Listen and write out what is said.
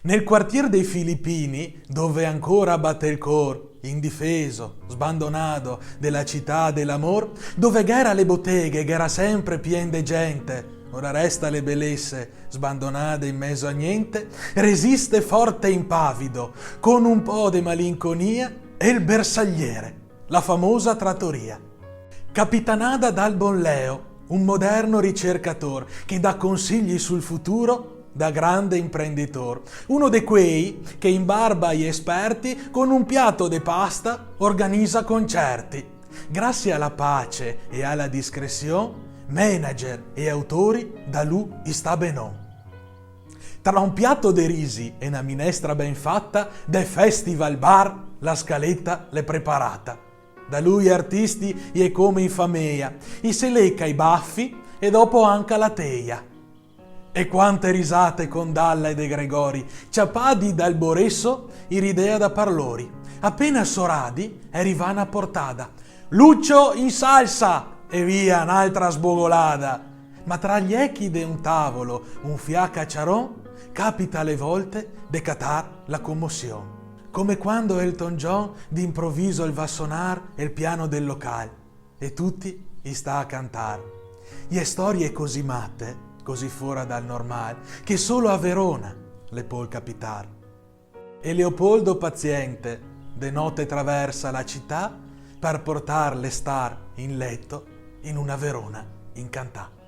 Nel quartier dei Filippini, dove ancora batte il cor, indifeso, sbandonato della città dell'amor, dove gh'era le botteghe, gh'era sempre pien de gente, ora resta le bellezze, sbandonate in mezzo a niente, resiste forte e impavido, con un po' de malinconia, e il bersagliere, la famosa trattoria. Capitanata dal buon Leo, un moderno ricercator che dà consigli sul futuro da grande imprenditor, uno di quei che in barba agli esperti con un piatto di pasta organizza concerti. Grazie alla pace e alla discrezione, manager e autori da lui sta benon. Tra un piatto di risi e una minestra ben fatta, de festival bar la scaletta l'è preparata. Da lui artisti è come in famiglia, i se lecca i baffi e dopo anche la teia. E quante risate con Dalla e De Gregori, ciapadi dal Boresso, iridea da parlori. Appena soradi, è rivana portada. Lucio in salsa! E via, un'altra sbogolada. Ma tra gli echi de un tavolo, un fiaca ciaron, capita alle volte de catar la commozione. Come quando Elton John d'improvviso il va a sonar il piano del locale e tutti gli sta a cantare. E storie così matte, così fuori dal normale, che solo a Verona le può capitar. E Leopoldo paziente de notte traversa la città per portarle star in letto in una Verona incantata.